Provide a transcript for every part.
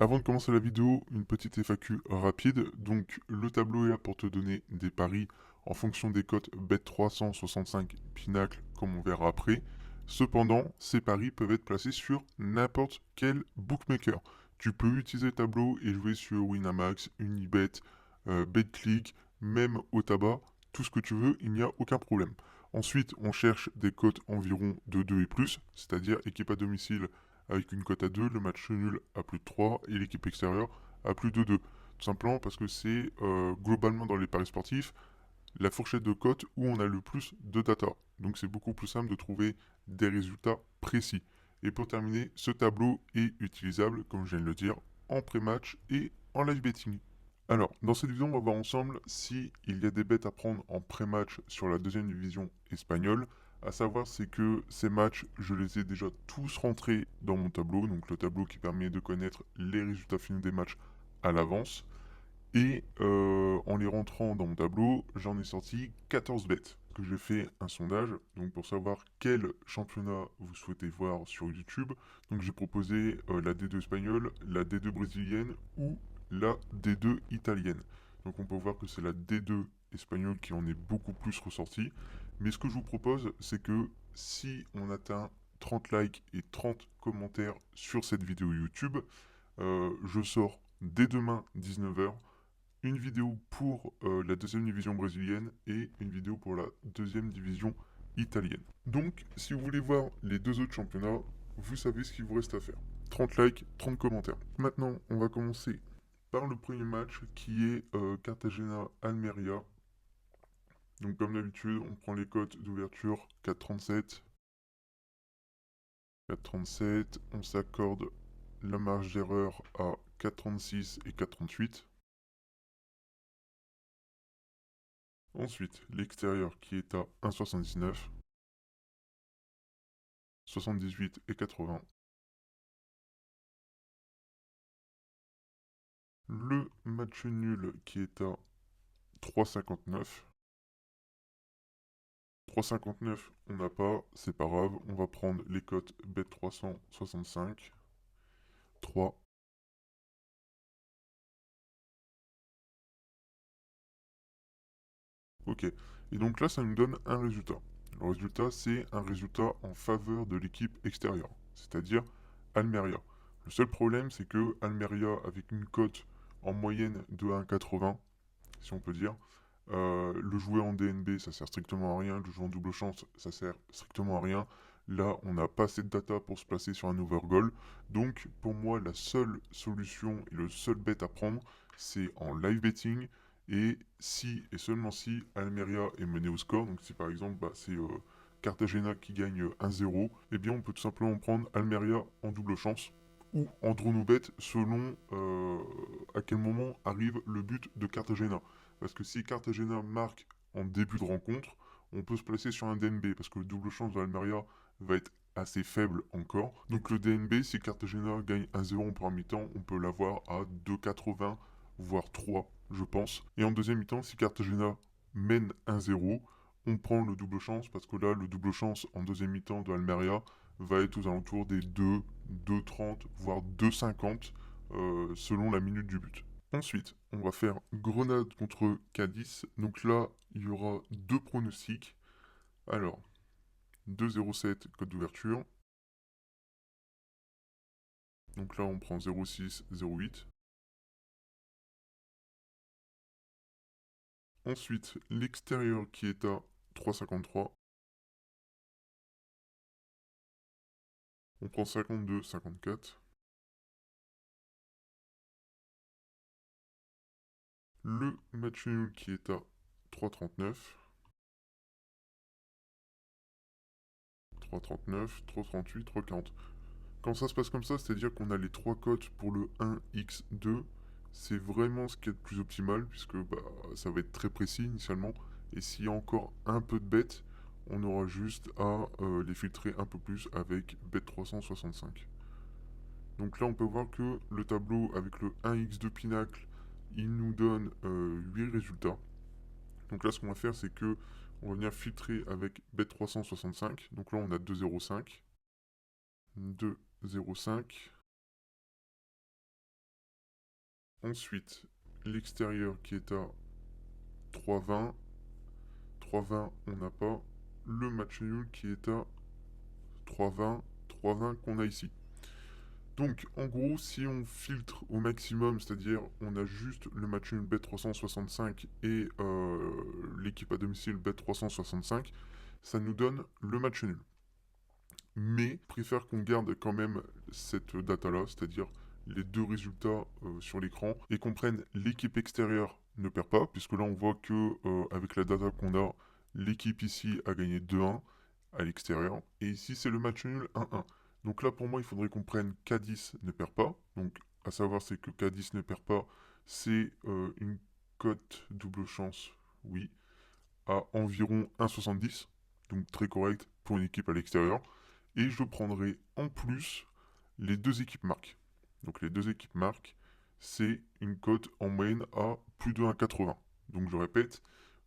Avant de commencer la vidéo, une petite FAQ rapide. Donc, le tableau est là pour te donner des paris en fonction des cotes Bet365 Pinacle, comme on verra après. Cependant, ces paris peuvent être placés sur n'importe quel bookmaker. Tu peux utiliser le tableau et jouer sur Winamax, Unibet, BetClick, même au tabac, tout ce que tu veux, il n'y a aucun problème. Ensuite, on cherche des cotes environ de 2 et plus, c'est-à-dire équipe à domicile avec une cote à 2, le match nul à plus de 3 et l'équipe extérieure à plus de 2. Tout simplement parce que c'est globalement dans les paris sportifs la fourchette de cote où on a le plus de data. Donc c'est beaucoup plus simple de trouver des résultats précis. Et pour terminer, ce tableau est utilisable, comme je viens de le dire, en pré-match et en live betting. Alors, dans cette vidéo, on va voir ensemble si il y a des bêtes à prendre en pré-match sur la deuxième division espagnole. À savoir, c'est que ces matchs, je les ai déjà tous rentrés dans mon tableau, donc le tableau qui permet de connaître les résultats finaux des matchs à l'avance. Et en les rentrant dans mon tableau, j'en ai sorti 14 bêtes. Que j'ai fait un sondage, donc pour savoir quel championnat vous souhaitez voir sur YouTube. Donc j'ai proposé la D2 espagnole, la D2 brésilienne ou la D2 italienne. Donc on peut voir que c'est la D2 espagnole qui en est beaucoup plus ressortie. Mais ce que je vous propose, c'est que si on atteint 30 likes et 30 commentaires sur cette vidéo YouTube, je sors dès demain 19h une vidéo pour la deuxième division brésilienne et une vidéo pour la deuxième division italienne. Donc, si vous voulez voir les deux autres championnats, vous savez ce qu'il vous reste à faire. 30 likes, 30 commentaires. Maintenant, on va commencer par le premier match qui est Cartagena-Almeria. Donc, comme d'habitude, on prend les cotes d'ouverture 4,37. 4,37, on s'accorde la marge d'erreur à 4,36 et 4,38. Ensuite, l'extérieur qui est à 1,79, 78 et 80. Le match nul qui est à 3,59. 3,59, on n'a pas, c'est pas grave, on va prendre les cotes Bet365. 3. Ok. Et donc là, ça nous donne un résultat. Le résultat, c'est un résultat en faveur de l'équipe extérieure, c'est-à-dire Almeria. Le seul problème, c'est que Almeria, avec une cote en moyenne de 1,80, si on peut dire, le jouer en DNB, ça sert strictement à rien. Le jouer en double chance, ça sert strictement à rien. Là, on n'a pas assez de data pour se placer sur un overgoal. Donc, pour moi, la seule solution et le seul bet à prendre, c'est en live betting. Et si, et seulement si, Almeria est mené au score, donc si par exemple c'est Cartagena qui gagne 1-0, eh bien on peut tout simplement prendre Almeria en double chance ou en draw no bet selon à quel moment arrive le but de Cartagena. Parce que si Cartagena marque en début de rencontre, on peut se placer sur un DNB, parce que le double chance de Almeria va être assez faible encore. Donc le DNB, si Cartagena gagne 1-0 en première mi-temps, on peut l'avoir à 2,80, voire 3, je pense. Et en deuxième mi-temps, si Cartagena mène 1-0, on prend le double chance, parce que là, le double chance en deuxième mi-temps de Almeria va être aux alentours des 2, 2,30, voire 2,50, selon la minute du but. Ensuite, on va faire Grenade contre Cadiz. Donc là, il y aura deux pronostics. Alors, 2,07 code d'ouverture. Donc là, on prend 0,6, 0,8. Ensuite, l'extérieur qui est à 3,53. On prend 52, 54. Le match nul qui est à 3,39. 3,39, 3,38, 3,40. Quand ça se passe comme ça, c'est-à-dire qu'on a les trois cotes pour le 1x2, c'est vraiment ce qui est le plus optimal, puisque ça va être très précis initialement. Et s'il y a encore un peu de bêtes, on aura juste à les filtrer un peu plus avec Bet365. Donc là, on peut voir que le tableau avec le 1x2 Pinacle, il nous donne 8 résultats. Donc là, ce qu'on va faire, c'est que on va venir filtrer avec Bet365. Donc là, on a 2,05. 2,05. Ensuite, l'extérieur qui est à 3,20. 3,20, on n'a pas. Le match nul qui est à 3,20. 3,20 qu'on a ici. Donc, en gros, si on filtre au maximum, c'est-à-dire on a juste le match nul Bet365 et l'équipe à domicile Bet365, ça nous donne le match nul. Mais je préfère qu'on garde quand même cette data-là, c'est-à-dire les deux résultats sur l'écran, et qu'on prenne l'équipe extérieure ne perd pas, puisque là on voit que avec la data qu'on a, l'équipe ici a gagné 2-1 à l'extérieur, et ici c'est le match nul 1-1. Donc là pour moi il faudrait qu'on prenne K10 ne perd pas, donc à savoir c'est que K10 ne perd pas, c'est une cote double chance, oui, à environ 1,70, donc très correct pour une équipe à l'extérieur. Et je prendrai en plus les deux équipes marques. Donc les deux équipes marques, c'est une cote en moyenne à plus de 1,80. Donc je répète,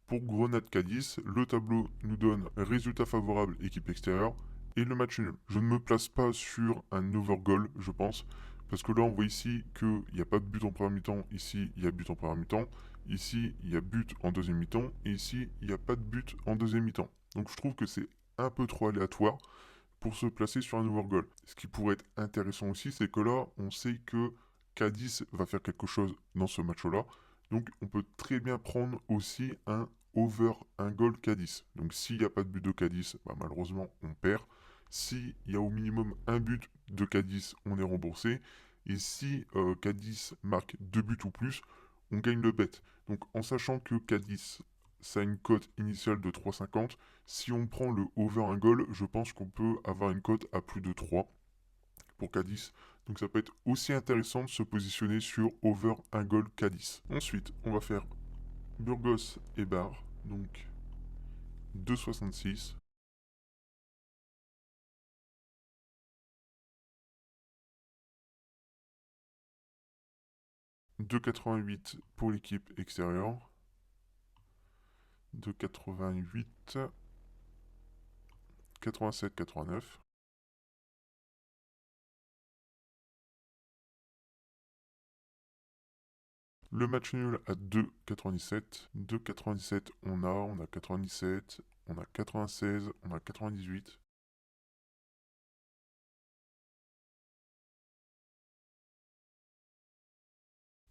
pour Grenade-Cadiz, le tableau nous donne résultat favorable équipe extérieure et le match nul. Je ne me place pas sur un over-goal, je pense, parce que là on voit ici qu'il n'y a pas de but en première mi-temps, ici il y a but en première mi-temps, ici il y a but en deuxième mi-temps, et ici il n'y a pas de but en deuxième mi-temps. Donc je trouve que c'est un peu trop aléatoire pour se placer sur un over-goal. Ce qui pourrait être intéressant aussi, c'est que là, on sait que Cadiz va faire quelque chose dans ce match-là. Donc, on peut très bien prendre aussi un over, un goal Cadiz. Donc, s'il n'y a pas de but de Cadiz, bah, malheureusement, on perd. S'il y a au minimum un but de Cadiz, on est remboursé. Et si Cadiz marque deux buts ou plus, on gagne le bet. Donc, en sachant que Cadiz, ça a une cote initiale de 3,50, si on prend le over un goal, je pense qu'on peut avoir une cote à plus de 3 pour Cadiz. Donc ça peut être aussi intéressant de se positionner sur over un goal Cadiz. Ensuite, on va faire Burgos et Bar. Donc 2,66. « 2,88 pour l'équipe extérieure. 2,88. 87, 89. Le match nul à 2,97. 2,97, on a 97, on a 96, on a 98.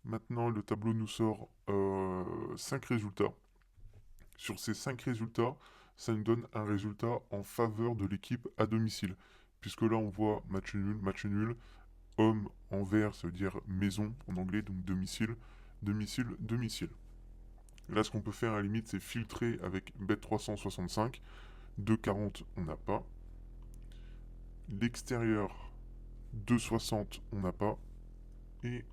Maintenant, le tableau nous sort 5 résultats. Sur ces 5 résultats, ça nous donne un résultat en faveur de l'équipe à domicile. Puisque là, on voit match nul, homme en vert, ça veut dire maison en anglais, donc domicile, domicile, domicile. Là, ce qu'on peut faire à la limite, c'est filtrer avec Bet365. 2,40, on n'a pas. L'extérieur, 2,60, on n'a pas. Et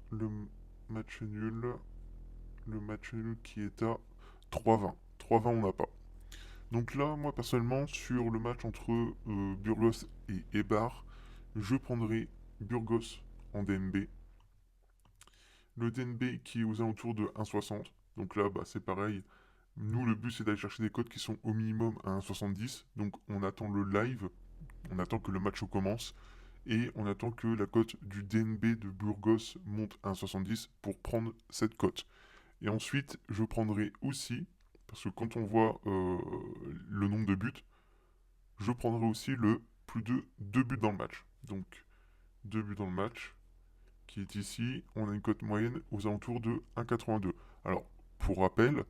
match nul, le match nul qui est à 3,20. 3,20, on n'a pas. Donc là, moi personnellement, sur le match entre Burgos et Eibar, je prendrai Burgos en DNB. Le DNB qui est aux alentours de 1,60. Donc là, bah, c'est pareil. Nous, le but, c'est d'aller chercher des cotes qui sont au minimum à 1,70. Donc on attend le live, on attend que le match commence. Et on attend que la cote du DNB de Burgos monte à 1,70 pour prendre cette cote. Et ensuite, je prendrai aussi, parce que quand on voit le nombre de buts, je prendrai aussi le plus de 2 buts dans le match. Donc, 2 buts dans le match, qui est ici. On a une cote moyenne aux alentours de 1,82. Alors, pour rappel,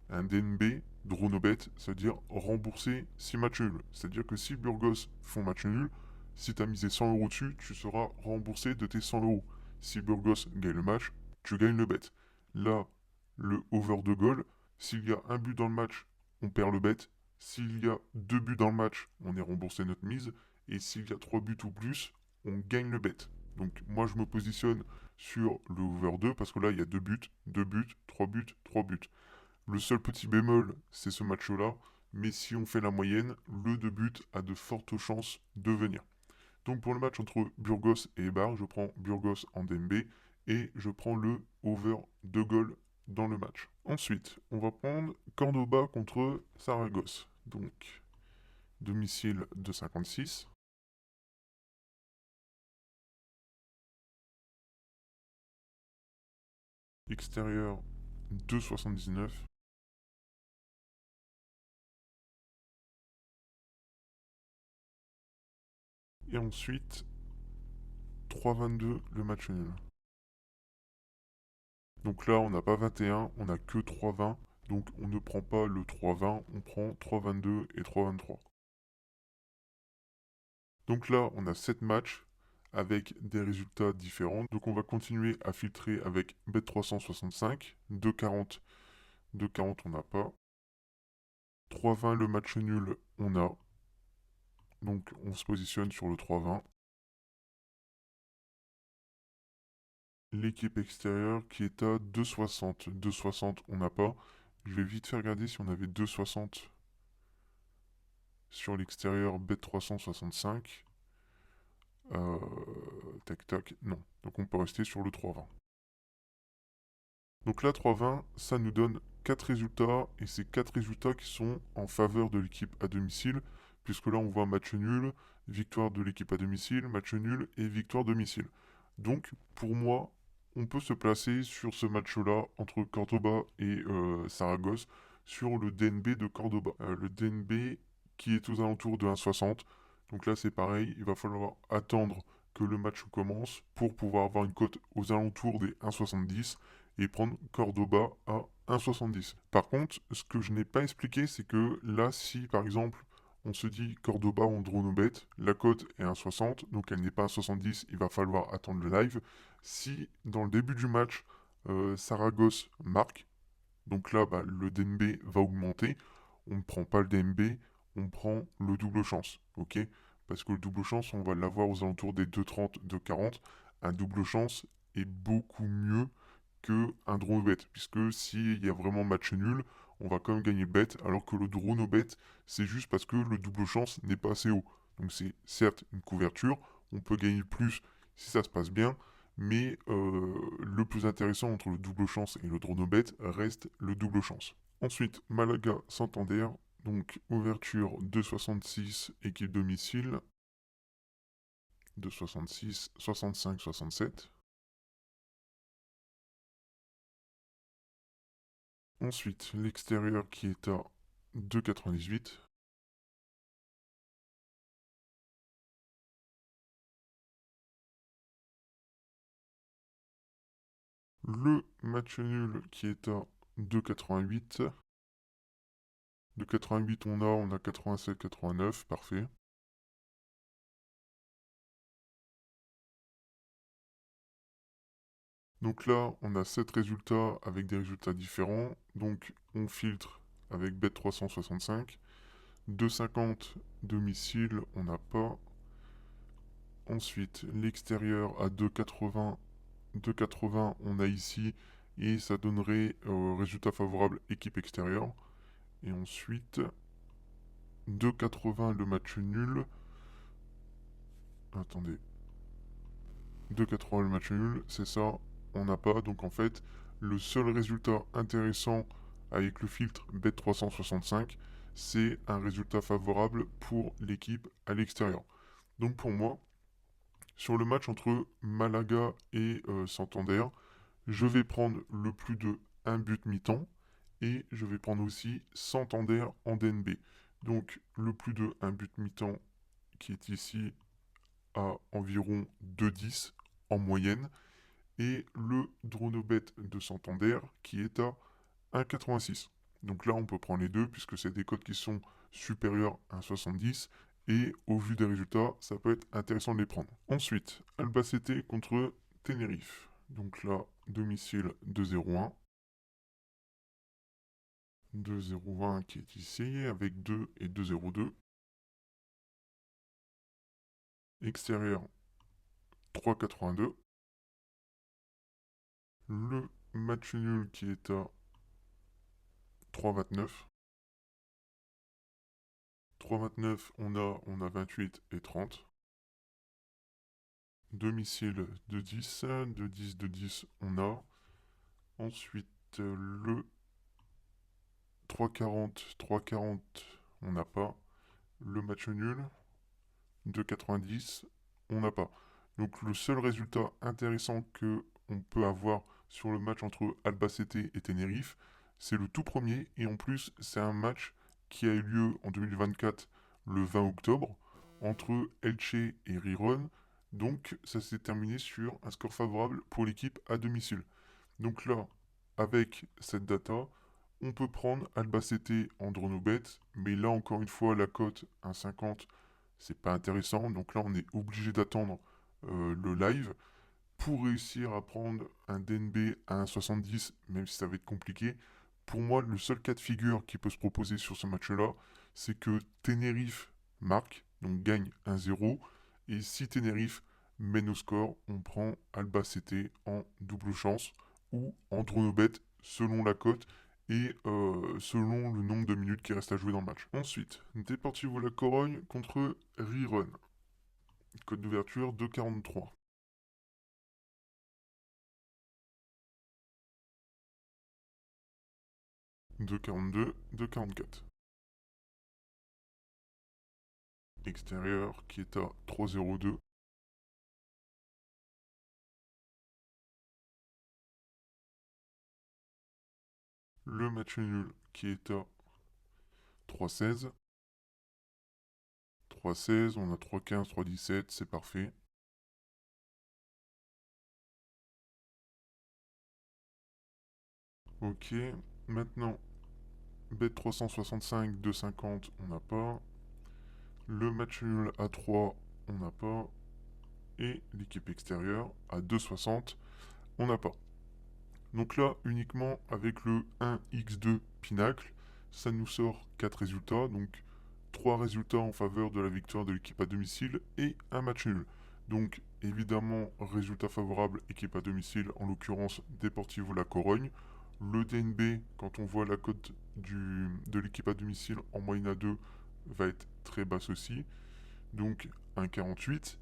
un DNB, draw no bet, ça veut dire rembourser 6 matchs nuls. C'est-à-dire que si Burgos font match nul, si tu as misé 100 euros dessus, tu seras remboursé de tes 100 euros. Si Burgos gagne le match, tu gagnes le bet. Là, le over de goal, s'il y a un but dans le match, on perd le bet. S'il y a 2 buts dans le match, on est remboursé notre mise. Et s'il y a 3 buts ou plus, on gagne le bet. Donc moi je me positionne sur le over 2 parce que là il y a 2 buts, 3 buts, 3 buts. Le seul petit bémol, c'est ce match-là. Mais si on fait la moyenne, le 2 buts a de fortes chances de venir. Donc pour le match entre Burgos et Eibar, je prends Burgos en DNB et je prends le over 2 goals dans le match. Ensuite, on va prendre Cordoba contre Saragosse. Donc, domicile de 56. Extérieur 2,79. Et ensuite 3,22 le match nul. Donc là, on n'a pas 21, on n'a que 3,20. Donc on ne prend pas le 3,20, on prend 3,22 et 3,23. Donc là, on a 7 matchs avec des résultats différents. Donc on va continuer à filtrer avec Bet365, 2,40, 2,40 on n'a pas. 3,20 le match nul, on a. Donc on se positionne sur le 3,20. L'équipe extérieure qui est à 2,60. 2,60 on n'a pas. Je vais vite faire regarder si on avait 2,60 sur l'extérieur Bet365. Euh, tac tac, non. Donc on peut rester sur le 3,20. Donc là, 3,20, ça nous donne 4 résultats, et ces 4 résultats qui sont en faveur de l'équipe à domicile, puisque là on voit match nul, victoire de l'équipe à domicile, match nul et victoire domicile. Donc pour moi, on peut se placer sur ce match-là entre Cordoba et Saragosse sur le DNB de Cordoba. Le DNB qui est aux alentours de 1,60. Donc là c'est pareil, il va falloir attendre que le match commence pour pouvoir avoir une cote aux alentours des 1,70 et prendre Cordoba à 1,70. Par contre, ce que je n'ai pas expliqué, c'est que là, si par exemple on se dit Cordoba en dronobet, la cote est 1,60, donc elle n'est pas 1,70, il va falloir attendre le live. Si dans le début du match, Saragosse marque, donc là, bah, le DNB va augmenter. On ne prend pas le DNB, on prend le double chance, ok? Parce que le double chance, on va l'avoir aux alentours des 2,30, 2,40. Un double chance est beaucoup mieux qu'un draw no bet, puisque s'il y a vraiment match nul, on va quand même gagner le bet, alors que le draw no bet, c'est juste parce que le double chance n'est pas assez haut. Donc c'est certes une couverture, on peut gagner plus si ça se passe bien, mais le plus intéressant entre le double chance et le draw no bet reste le double chance. Ensuite, Malaga-Santander, donc ouverture 2,66, équipe domicile, 2,66, 65, 67. Ensuite, l'extérieur qui est à 2,98. Le match nul qui est à 2,88. De 88 on a 87, 89, parfait. Donc là, on a 7 résultats avec des résultats différents. Donc on filtre avec Bet365. 2,50 domicile, on n'a pas. Ensuite, l'extérieur à 2,80. 2,80 on a ici. Et ça donnerait résultat favorable équipe extérieure. Et ensuite, 2,80 le match nul. Attendez. 2,80 le match nul, c'est ça, on n'a pas. Donc en fait, le seul résultat intéressant avec le filtre Bet365, c'est un résultat favorable pour l'équipe à l'extérieur. Donc pour moi, sur le match entre Malaga et Santander, je vais prendre le plus de 1 but mi-temps et je vais prendre aussi Santander en DNB. Donc le plus de 1 but mi-temps qui est ici à environ 2,10 en moyenne et le Dronobet de Santander qui est à 1,86. Donc là, on peut prendre les deux puisque c'est des cotes qui sont supérieures à 1,70 et au vu des résultats, ça peut être intéressant de les prendre. Ensuite, Albacete contre Tenerife. Donc là, domicile 2,01. 2,01 qui est ici avec 2 et 2,02. Extérieur 3,82. Le match nul qui est à 3,29. 3,29 on a 28 et 30. Domicile de 10, de 10, de 10 on a. Ensuite le 3,40, 3,40 on n'a pas. Le match nul, 2,90 on n'a pas. Donc le seul résultat intéressant que on peut avoir sur le match entre Albacete et Tenerife. C'est le tout premier et en plus c'est un match qui a eu lieu en 2024 le 20 octobre entre Elche et Riron. Donc ça s'est terminé sur un score favorable pour l'équipe à domicile. Donc là, avec cette data, on peut prendre Albacete en dronobet, mais là encore une fois la cote 1,50 c'est pas intéressant. Donc là on est obligé d'attendre le live pour réussir à prendre un DNB à 1,70, même si ça va être compliqué. Pour moi, le seul cas de figure qui peut se proposer sur ce match-là, c'est que Tenerife marque, donc gagne 1-0. Et si Tenerife mène au score, on prend Albacete en double chance ou en dronobet selon la cote et selon le nombre de minutes qui reste à jouer dans le match. Ensuite, Deportivo La Corogne contre Riron. Code d'ouverture 2,43. 2,42, 2,44. Extérieur qui est à 3,02. Le match nul qui est à 3,16. 3,16, on a 3,15, 3,17, c'est parfait. Ok, maintenant, bet 365, 2,50, on n'a pas. Le match nul à 3, on n'a pas. Et l'équipe extérieure à 2,60, on n'a pas. Donc là, uniquement avec le 1x2 Pinacle, ça nous sort 4 résultats. Donc 3 résultats en faveur de la victoire de l'équipe à domicile et un match nul. Donc évidemment, résultat favorable, équipe à domicile, en l'occurrence Deportivo La Corogne. Le DNB, quand on voit la cote de l'équipe à domicile en moyenne à 2, va être très basse aussi. Donc 1,48.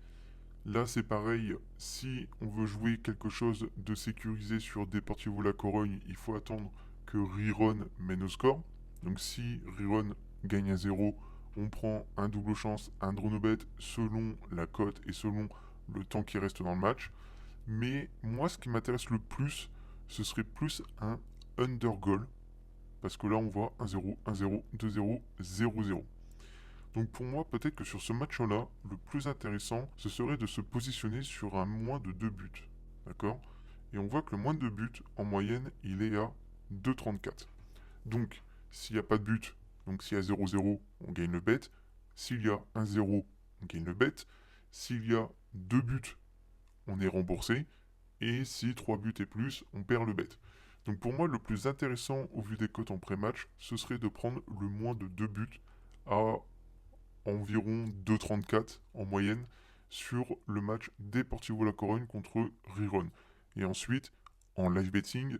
Là, c'est pareil, si on veut jouer quelque chose de sécurisé sur Deportivo La Corogne, il faut attendre que Riron mène au score. Donc si Riron gagne à 0, on prend un double chance, un dronobet selon la cote et selon le temps qui reste dans le match. Mais moi, ce qui m'intéresse le plus, ce serait plus un under goal. Parce que là, on voit 1-0, 1-0, 2-0, 0-0. Donc pour moi, peut-être que sur ce match-là, le plus intéressant, ce serait de se positionner sur un moins de 2 buts. D'accord? Et on voit que le moins de 2 buts, en moyenne, il est à 2,34. Donc, s'il n'y a pas de but, donc s'il y a 0-0, on gagne le bet. S'il y a 1-0, on gagne le bet. S'il y a 2 buts, on est remboursé. Et si 3 buts et plus, on perd le bet. Donc pour moi, le plus intéressant au vu des cotes en pré-match, ce serait de prendre le moins de 2 buts à environ 2,34 en moyenne sur le match Deportivo La Corogne contre Riron. Et ensuite, en live betting,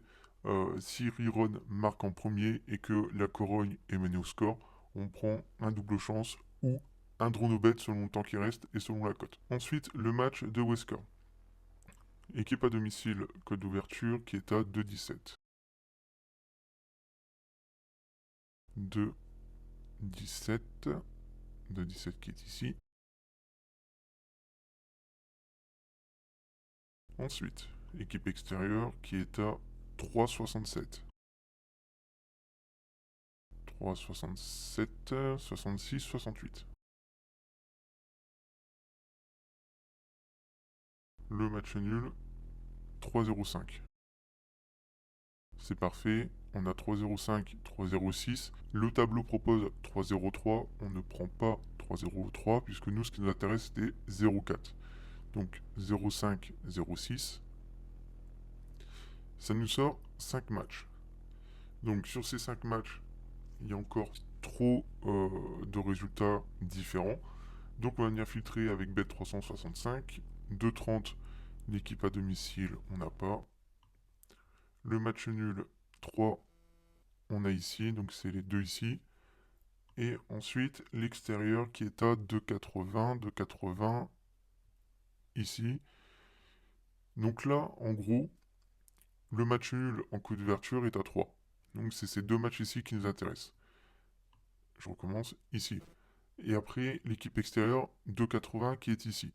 si Riron marque en premier et que La Corogne est menée au score, on prend un double chance ou un dronobet selon le temps qui reste et selon la cote. Ensuite, le match de Wesker. Équipe à domicile, code d'ouverture qui est à 2,17. 2,17. 2,17 qui est ici. Ensuite, équipe extérieure qui est à 3,67. 3,67, 66, 68. Le match nul, 3,05. C'est parfait, on a 3,05, 3,06. Le tableau propose 3,03, on ne prend pas 3,03 puisque nous ce qui nous intéresse c'était 0,4. Donc 0,5, 0,6. Ça nous sort 5 matchs. Donc sur ces 5 matchs, il y a encore trop de résultats différents. Donc on va venir filtrer avec Bet365. 2,30 l'équipe à domicile, on n'a pas. Le match nul, 3, on a ici, donc c'est les deux ici. Et ensuite l'extérieur qui est à 2,80, 2,80 ici. Donc là, en gros, le match nul en coup d'ouverture est à 3. Donc c'est ces deux matchs ici qui nous intéressent. Je recommence ici. Et après, l'équipe extérieure 2,80 qui est ici.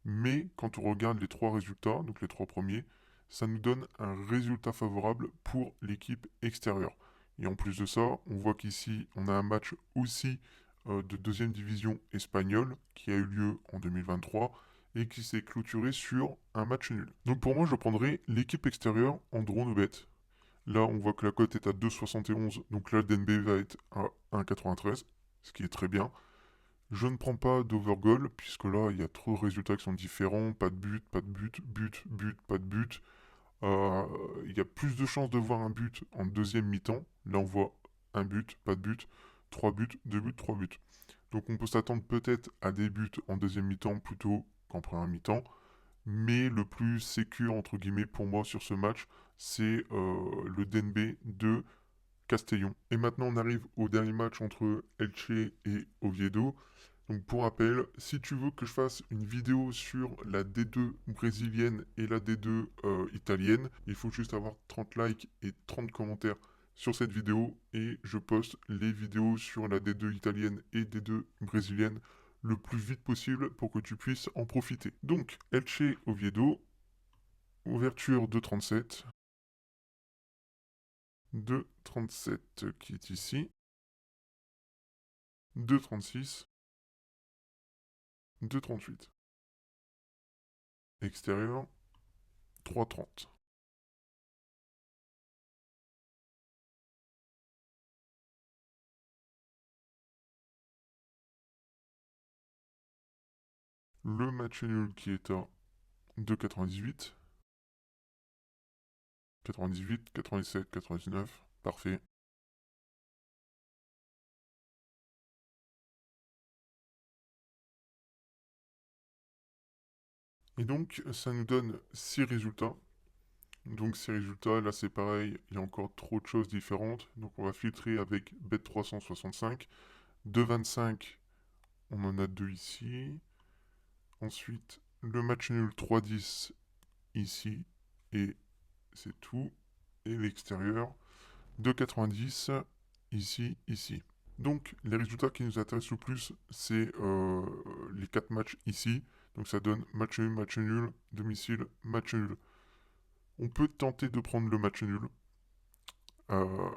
Mais quand on regarde les trois résultats, donc les trois premiers, ça nous donne un résultat favorable pour l'équipe extérieure. Et en plus de ça, on voit qu'ici, on a un match aussi de deuxième division espagnole qui a eu lieu en 2023 et qui s'est clôturé sur un match nul. Donc pour moi, je prendrais l'équipe extérieure en drone au bet. Là, on voit que la cote est à 2,71, donc là, le DNB va être à 1,93, ce qui est très bien. Je ne prends pas d'overgoal, puisque là, il y a trop de résultats qui sont différents. Pas de but, pas de but, but, but, pas de but. Il y a plus de chances de voir un but en deuxième mi-temps. Là, on voit un but, pas de but, trois buts, deux buts, trois buts. Donc on peut s'attendre peut-être à des buts en deuxième mi-temps plutôt qu'en première mi-temps. Mais le plus sécure, entre guillemets, pour moi sur ce match, c'est le DNB de Castellón. Et maintenant, on arrive au dernier match entre Elche et Oviedo. Donc pour rappel, si tu veux que je fasse une vidéo sur la D2 brésilienne et la D2 italienne, il faut juste avoir 30 likes et 30 commentaires sur cette vidéo et je poste les vidéos sur la D2 italienne et D2 brésilienne le plus vite possible pour que tu puisses en profiter. Donc, Elche Oviedo, ouverture de 37, de 37 qui est ici, de 36, de 38. Extérieur, 3,30. Le match nul qui est à 2,98. 98, 97, 99. Parfait. Et donc, ça nous donne 6 résultats. Donc, ces résultats, là, c'est pareil, il y a encore trop de choses différentes. Donc, on va filtrer avec Bet365. 2,25, on en a deux ici. Ensuite, le match nul 3,10 ici. Et c'est tout. Et l'extérieur, 2,90 ici, ici. Donc, les résultats qui nous intéressent le plus, c'est les 4 matchs ici. Donc, ça donne match nul, domicile, match nul. On peut tenter de prendre le match nul. euh,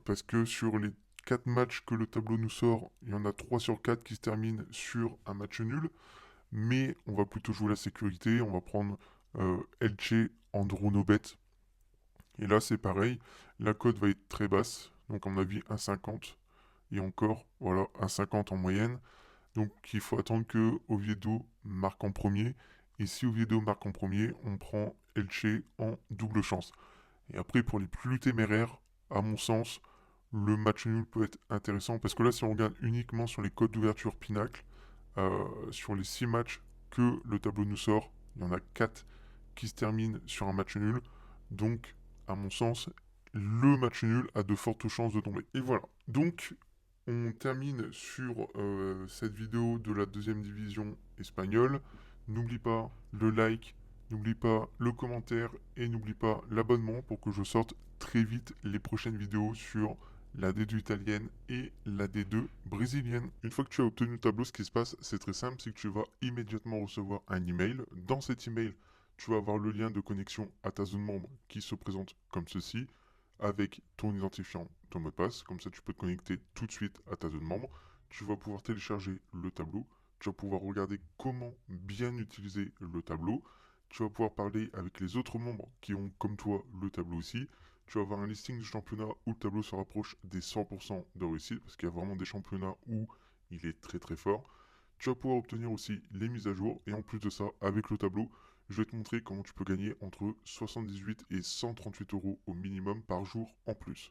parce que sur les 4 matchs que le tableau nous sort, il y en a 3 sur 4 qui se terminent sur un match nul. Mais on va plutôt jouer la sécurité. On va prendre Elche en bet. Et là, c'est pareil. La cote va être très basse. Donc, à mon avis, 1,50. Et encore, voilà, 1,50 en moyenne. Donc il faut attendre que Oviedo marque en premier. Et si Oviedo marque en premier, on prend Elche en double chance. Et après, pour les plus téméraires, à mon sens, le match nul peut être intéressant. Parce que là, si on regarde uniquement sur les codes d'ouverture Pinacle, sur les 6 matchs que le tableau nous sort, il y en a 4 qui se terminent sur un match nul. Donc, à mon sens, le match nul a de fortes chances de tomber. Et voilà. Donc, on termine sur cette vidéo de la deuxième division espagnole. N'oublie pas le like, n'oublie pas le commentaire et n'oublie pas l'abonnement pour que je sorte très vite les prochaines vidéos sur la D2 italienne et la D2 brésilienne. Une fois que tu as obtenu le tableau, ce qui se passe, c'est très simple, c'est que tu vas immédiatement recevoir un email. Dans cet email, tu vas avoir le lien de connexion à ta zone membre qui se présente comme ceci, avec ton identifiant, ton mot de passe. Comme ça, tu peux te connecter tout de suite à ta zone membre. Tu vas pouvoir télécharger le tableau. Tu vas pouvoir regarder comment bien utiliser le tableau. Tu vas pouvoir parler avec les autres membres qui ont, comme toi, le tableau aussi. Tu vas avoir un listing de championnats où le tableau se rapproche des 100% de réussite, parce qu'il y a vraiment des championnats où il est très très fort. Tu vas pouvoir obtenir aussi les mises à jour, et en plus de ça, avec le tableau, je vais te montrer comment tu peux gagner entre 78 et 138 euros au minimum par jour en plus.